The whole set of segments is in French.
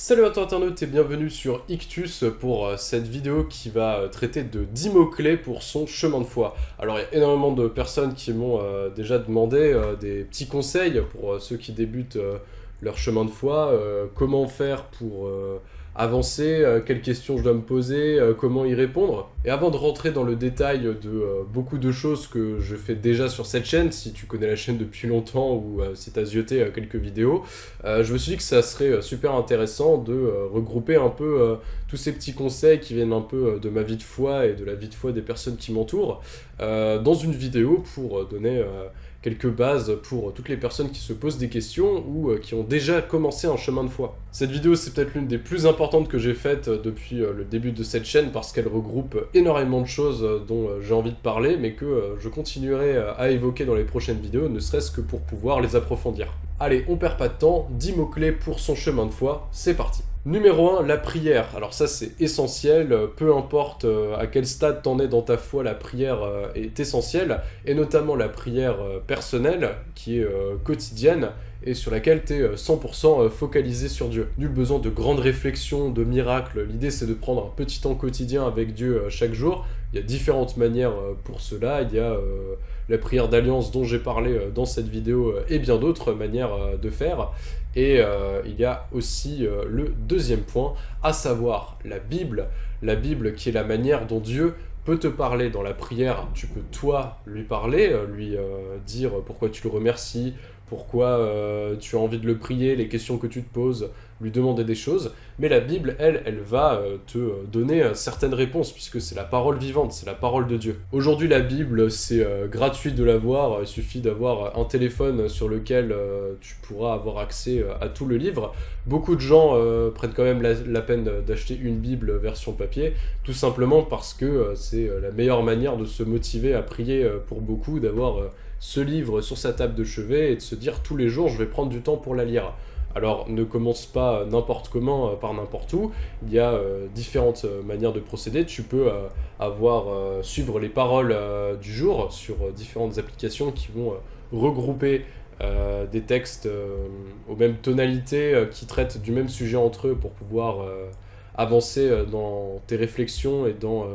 Salut à toi internaute et bienvenue sur Ictus pour cette vidéo qui va traiter de 10 mots-clés pour son chemin de foi. Alors il y a énormément de personnes qui m'ont déjà demandé des petits conseils pour ceux qui débutent leur chemin de foi, comment faire pour avancer, quelles questions je dois me poser, comment y répondre. Et avant de rentrer dans le détail de beaucoup de choses que je fais déjà sur cette chaîne, si tu connais la chaîne depuis longtemps ou si tu as zioté quelques vidéos, je me suis dit que ça serait super intéressant de regrouper un peu tous ces petits conseils qui viennent un peu de ma vie de foi et de la vie de foi des personnes qui m'entourent dans une vidéo pour donner quelques bases pour toutes les personnes qui se posent des questions ou qui ont déjà commencé un chemin de foi. Cette vidéo, c'est peut-être l'une des plus importantes que j'ai faites depuis le début de cette chaîne parce qu'elle regroupe énormément de choses dont j'ai envie de parler, mais que je continuerai à évoquer dans les prochaines vidéos, ne serait-ce que pour pouvoir les approfondir. Allez, on perd pas de temps, 10 mots-clés pour son chemin de foi, c'est parti. Numéro 1, la prière. Alors ça c'est essentiel, peu importe à quel stade t'en es dans ta foi, la prière est essentielle, et notamment la prière personnelle, qui est quotidienne, et sur laquelle tu es 100% focalisé sur Dieu. Nul besoin de grandes réflexions, de miracles, l'idée c'est de prendre un petit temps quotidien avec Dieu chaque jour. Il y a différentes manières pour cela, il y a la prière d'alliance dont j'ai parlé dans cette vidéo et bien d'autres manières de faire. Et il y a aussi le deuxième point, à savoir la Bible qui est la manière dont Dieu peut te parler dans la prière. Tu peux toi lui parler, lui dire pourquoi tu le remercies, pourquoi tu as envie de le prier, les questions que tu te poses, lui demander des choses, mais la Bible, elle va te donner certaines réponses, puisque c'est la parole vivante, c'est la parole de Dieu. Aujourd'hui, la Bible, c'est gratuit de l'avoir, il suffit d'avoir un téléphone sur lequel tu pourras avoir accès à tout le livre. Beaucoup de gens prennent quand même la peine d'acheter une Bible version papier, tout simplement parce que c'est la meilleure manière de se motiver à prier pour beaucoup, d'avoir ce livre sur sa table de chevet et de se dire tous les jours je vais prendre du temps pour la lire. Alors ne commence pas n'importe comment par n'importe où, il y a différentes manières de procéder, tu peux suivre les paroles du jour sur différentes applications qui vont regrouper des textes aux mêmes tonalités qui traitent du même sujet entre eux pour pouvoir avancer dans tes réflexions et dans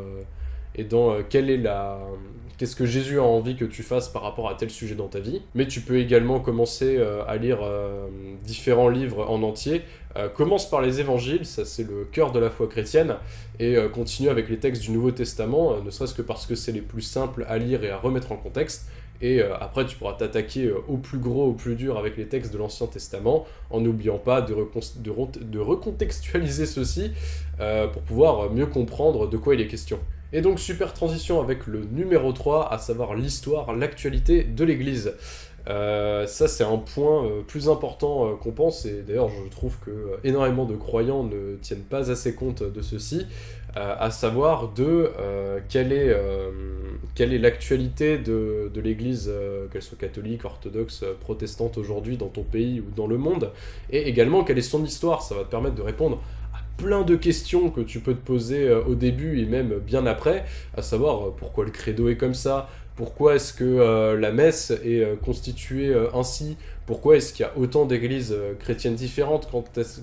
qu'est-ce que Jésus a envie que tu fasses par rapport à tel sujet dans ta vie. Mais tu peux également commencer à lire différents livres en entier. Commence par les évangiles, ça c'est le cœur de la foi chrétienne, et continue avec les textes du Nouveau Testament, ne serait-ce que parce que c'est les plus simples à lire et à remettre en contexte. Et après, tu pourras t'attaquer au plus gros, au plus dur avec les textes de l'Ancien Testament, en n'oubliant pas de recontextualiser ceci pour pouvoir mieux comprendre de quoi il est question. Et donc, super transition avec le numéro 3, à savoir l'histoire, l'actualité de l'Église. Ça, c'est un point plus important qu'on pense, et d'ailleurs, je trouve que énormément de croyants ne tiennent pas assez compte de ceci, à savoir quelle est l'actualité de l'Église, qu'elle soit catholique, orthodoxe, protestante aujourd'hui dans ton pays ou dans le monde, et également quelle est son histoire. Ça va te permettre de répondre plein de questions que tu peux te poser au début et même bien après, à savoir pourquoi le credo est comme ça, pourquoi est-ce que la messe est constituée ainsi, pourquoi est-ce qu'il y a autant d'églises chrétiennes différentes,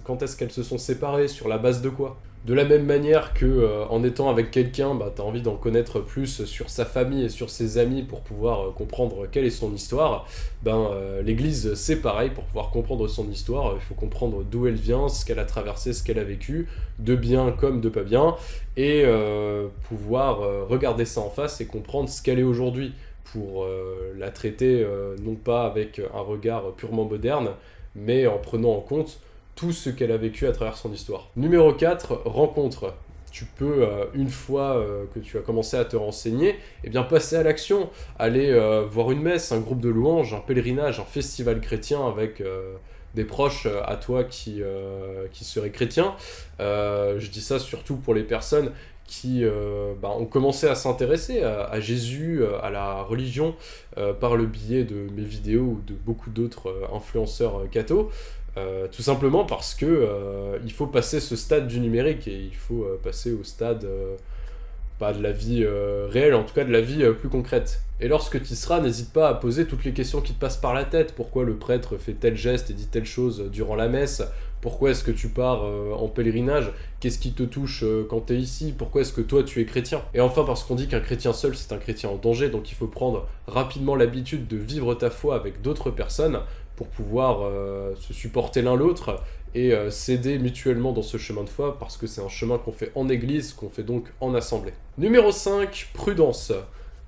quand est-ce qu'elles se sont séparées, sur la base de quoi. De la même manière que en étant avec quelqu'un, tu as envie d'en connaître plus sur sa famille et sur ses amis pour pouvoir comprendre quelle est son histoire, l'Église c'est pareil, pour pouvoir comprendre son histoire, il faut comprendre d'où elle vient, ce qu'elle a traversé, ce qu'elle a vécu, de bien comme de pas bien, et pouvoir regarder ça en face et comprendre ce qu'elle est aujourd'hui, pour la traiter non pas avec un regard purement moderne, mais en prenant en compte tout ce qu'elle a vécu à travers son histoire. Numéro 4, rencontre. Tu peux, une fois que tu as commencé à te renseigner, passer à l'action, aller voir une messe, un groupe de louanges, un pèlerinage, un festival chrétien avec des proches à toi qui seraient chrétiens. Je dis ça surtout pour les personnes qui ont commencé à s'intéresser à Jésus, à la religion, par le biais de mes vidéos ou de beaucoup d'autres influenceurs cathos. Tout simplement parce que il faut passer ce stade du numérique et il faut passer au stade pas de la vie réelle, en tout cas de la vie plus concrète. Et lorsque tu y seras, n'hésite pas à poser toutes les questions qui te passent par la tête. Pourquoi le prêtre fait tel geste et dit telle chose durant la messe? Pourquoi est-ce que tu pars en pèlerinage? Qu'est-ce qui te touche quand tu es ici? Pourquoi est-ce que toi tu es chrétien? Et enfin parce qu'on dit qu'un chrétien seul c'est un chrétien en danger, donc il faut prendre rapidement l'habitude de vivre ta foi avec d'autres personnes pour pouvoir se supporter l'un l'autre et s'aider mutuellement dans ce chemin de foi, parce que c'est un chemin qu'on fait en église, qu'on fait donc en assemblée. Numéro 5, prudence.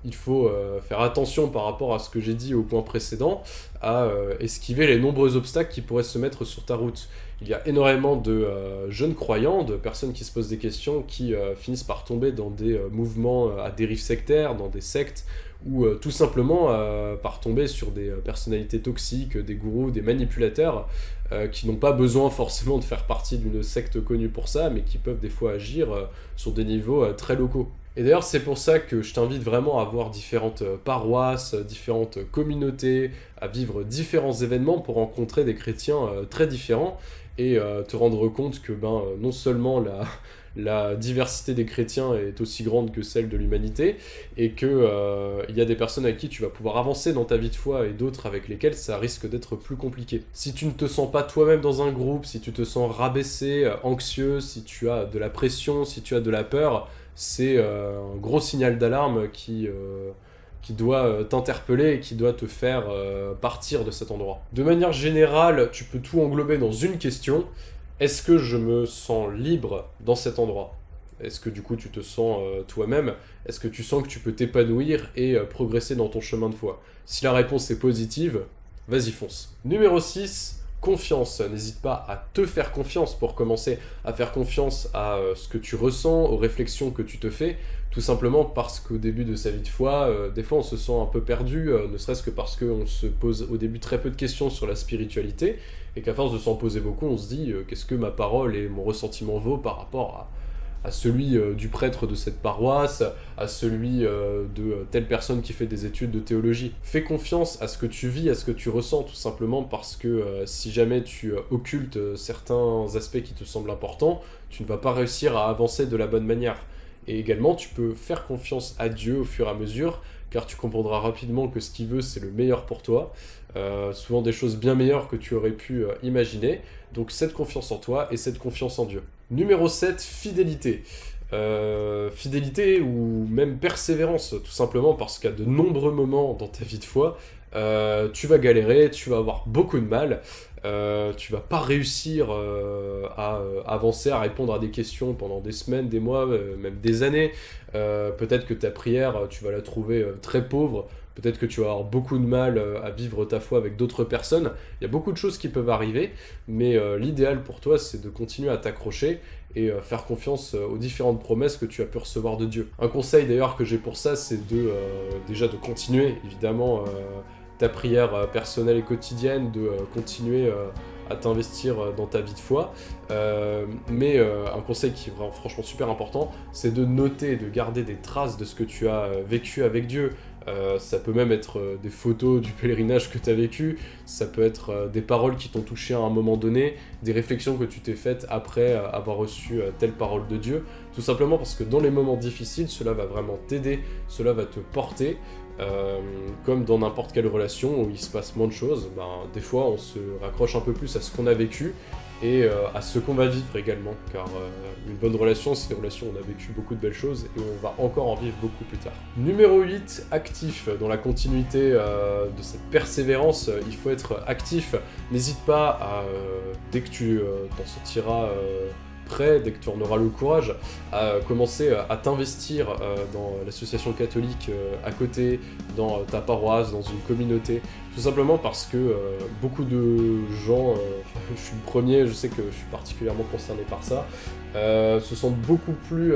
Il faut faire attention par rapport à ce que j'ai dit au point précédent, à esquiver les nombreux obstacles qui pourraient se mettre sur ta route. Il y a énormément de jeunes croyants, de personnes qui se posent des questions, qui finissent par tomber dans des mouvements à dérive sectaire, dans des sectes, ou tout simplement par tomber sur des personnalités toxiques, des gourous, des manipulateurs, qui n'ont pas besoin forcément de faire partie d'une secte connue pour ça, mais qui peuvent des fois agir sur des niveaux très locaux. Et d'ailleurs, c'est pour ça que je t'invite vraiment à voir différentes paroisses, différentes communautés, à vivre différents événements pour rencontrer des chrétiens très différents et te rendre compte que non seulement la diversité des chrétiens est aussi grande que celle de l'humanité, et que il y a des personnes avec qui tu vas pouvoir avancer dans ta vie de foi et d'autres avec lesquelles ça risque d'être plus compliqué. Si tu ne te sens pas toi-même dans un groupe, si tu te sens rabaissé, anxieux, si tu as de la pression, si tu as de la peur, c'est un gros signal d'alarme qui doit t'interpeller et qui doit te faire partir de cet endroit. De manière générale, tu peux tout englober dans une question. Est-ce que je me sens libre dans cet endroit? Est-ce que du coup tu te sens toi-même? Est-ce que tu sens que tu peux t'épanouir et progresser dans ton chemin de foi? Si la réponse est positive, vas-y fonce. Numéro 6, confiance. N'hésite pas à te faire confiance pour commencer à faire confiance à ce que tu ressens, aux réflexions que tu te fais, tout simplement parce qu'au début de sa vie de foi, des fois on se sent un peu perdu, ne serait-ce que parce qu'on se pose au début très peu de questions sur la spiritualité, et qu'à force de s'en poser beaucoup, on se dit qu'est-ce que ma parole et mon ressentiment vaut par rapport à celui du prêtre de cette paroisse, à celui de telle personne qui fait des études de théologie. Fais confiance à ce que tu vis, à ce que tu ressens, tout simplement parce que si jamais tu occultes certains aspects qui te semblent importants, tu ne vas pas réussir à avancer de la bonne manière. Et également, tu peux faire confiance à Dieu au fur et à mesure, car tu comprendras rapidement que ce qu'il veut, c'est le meilleur pour toi, souvent des choses bien meilleures que tu aurais pu imaginer. Donc cette confiance en toi et cette confiance en Dieu. Numéro 7, fidélité. Fidélité ou même persévérance, tout simplement parce qu'à de nombreux moments dans ta vie de foi, tu vas galérer, tu vas avoir beaucoup de mal, tu vas pas réussir à avancer, à répondre à des questions pendant des semaines, des mois, même des années. Peut-être que ta prière, tu vas la trouver très pauvre. Peut-être que tu vas avoir beaucoup de mal à vivre ta foi avec d'autres personnes. Il y a beaucoup de choses qui peuvent arriver, mais l'idéal pour toi, c'est de continuer à t'accrocher et faire confiance aux différentes promesses que tu as pu recevoir de Dieu. Un conseil d'ailleurs que j'ai pour ça, c'est déjà de continuer, évidemment, ta prière personnelle et quotidienne, de continuer à t'investir dans ta vie de foi. Mais un conseil qui est vraiment franchement super important, c'est de noter, de garder des traces de ce que tu as vécu avec Dieu. Ça peut même être des photos du pèlerinage que tu as vécu, ça peut être des paroles qui t'ont touché à un moment donné, des réflexions que tu t'es faites après avoir reçu telle parole de Dieu, tout simplement parce que dans les moments difficiles, cela va vraiment t'aider, cela va te porter, comme dans n'importe quelle relation où il se passe moins de choses, des fois on se raccroche un peu plus à ce qu'on a vécu, et à ce qu'on va vivre également, car une bonne relation, c'est une relation où on a vécu beaucoup de belles choses et on va encore en vivre beaucoup plus tard. Numéro 8, actif. Dans la continuité de cette persévérance, il faut être actif. N'hésite pas à, dès que tu t'en sortiras prêt, dès que tu en auras le courage, à commencer à t'investir dans l'association catholique à côté, dans ta paroisse, dans une communauté, tout simplement parce que beaucoup de gens, je suis le premier, je sais que je suis particulièrement concerné par ça, se sentent beaucoup plus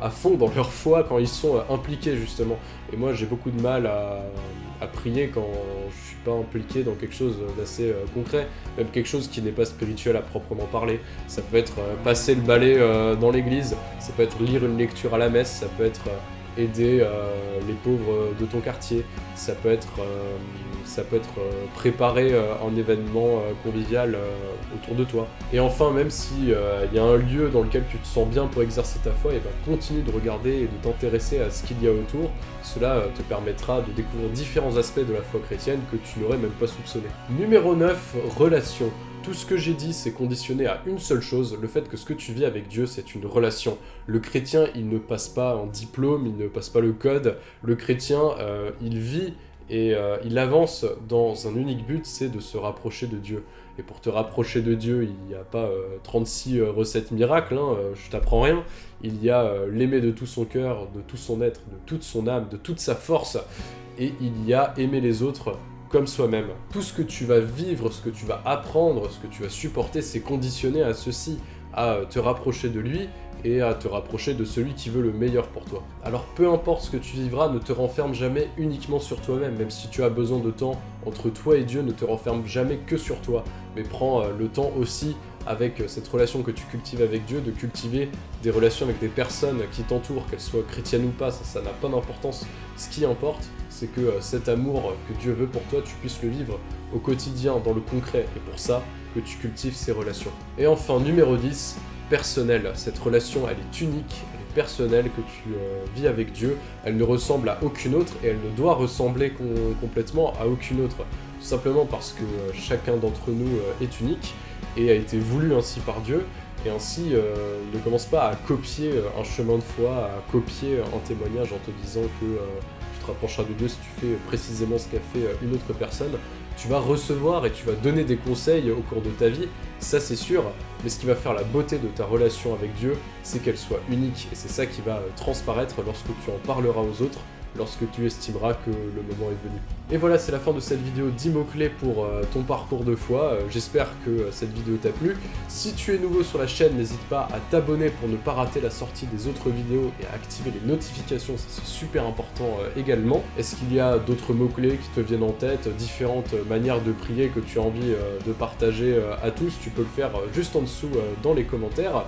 à fond dans leur foi quand ils sont impliqués justement. Et moi j'ai beaucoup de mal à prier quand je suis pas impliqué dans quelque chose d'assez concret, même quelque chose qui n'est pas spirituel à proprement parler. Ça peut être passer le balai dans l'église, ça peut être lire une lecture à la messe, ça peut être aider les pauvres de ton quartier, ça peut être ça peut être préparer un événement convivial autour de toi. Et enfin, même si il y a un lieu dans lequel tu te sens bien pour exercer ta foi, et ben continue de regarder et de t'intéresser à ce qu'il y a autour. Cela te permettra de découvrir différents aspects de la foi chrétienne que tu n'aurais même pas soupçonné. Numéro 9, relation. Tout ce que j'ai dit, c'est conditionné à une seule chose, le fait que ce que tu vis avec Dieu, c'est une relation. Le chrétien, il ne passe pas un diplôme, il ne passe pas le code. Le chrétien, il vit et il avance dans un unique but, c'est de se rapprocher de Dieu. Et pour te rapprocher de Dieu, il n'y a pas 36 recettes miracles, hein, je t'apprends rien. Il y a l'aimer de tout son cœur, de tout son être, de toute son âme, de toute sa force. Et il y a aimer les autres comme soi-même. Tout ce que tu vas vivre, ce que tu vas apprendre, ce que tu vas supporter, c'est conditionné à ceci, à te rapprocher de lui et à te rapprocher de celui qui veut le meilleur pour toi. Alors peu importe ce que tu vivras, ne te renferme jamais uniquement sur toi-même, même si tu as besoin de temps entre toi et Dieu, ne te renferme jamais que sur toi, mais prends le temps aussi avec cette relation que tu cultives avec Dieu, de cultiver des relations avec des personnes qui t'entourent, qu'elles soient chrétiennes ou pas, ça n'a pas d'importance. Ce qui importe, c'est que cet amour que Dieu veut pour toi, tu puisses le vivre au quotidien, dans le concret, et pour ça, que tu cultives ces relations. Et enfin, numéro 10, personnel. Cette relation, elle est unique, elle est personnelle, que tu vis avec Dieu, elle ne ressemble à aucune autre, et elle ne doit ressembler complètement à aucune autre. Tout simplement parce que chacun d'entre nous est unique, et a été voulu ainsi par Dieu, et ainsi ne commence pas à copier un chemin de foi, à copier un témoignage en te disant que tu te rapprocheras de Dieu si tu fais précisément ce qu'a fait une autre personne. Tu vas recevoir et tu vas donner des conseils au cours de ta vie, ça c'est sûr, mais ce qui va faire la beauté de ta relation avec Dieu, c'est qu'elle soit unique, et c'est ça qui va transparaître lorsque tu en parleras aux autres, lorsque tu estimeras que le moment est venu. Et voilà, c'est la fin de cette vidéo 10 mots-clés pour ton parcours de foi. J'espère que cette vidéo t'a plu. Si tu es nouveau sur la chaîne, n'hésite pas à t'abonner pour ne pas rater la sortie des autres vidéos et à activer les notifications, ça c'est super important également. Est-ce qu'il y a d'autres mots-clés qui te viennent en tête, différentes manières de prier que tu as envie de partager à tous? Tu peux le faire juste en dessous dans les commentaires.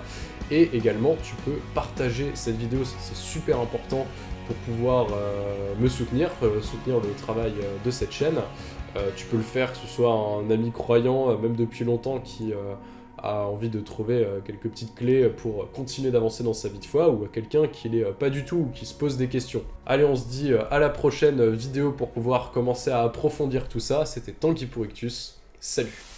Et également, tu peux partager cette vidéo, c'est super important pour pouvoir me soutenir, soutenir le travail de cette chaîne. Tu peux le faire, que ce soit un ami croyant, même depuis longtemps, qui a envie de trouver quelques petites clés pour continuer d'avancer dans sa vie de foi, ou à quelqu'un qui l'est pas du tout, ou qui se pose des questions. Allez, on se dit à la prochaine vidéo pour pouvoir commencer à approfondir tout ça. C'était Tanguy pour Ictus. Salut!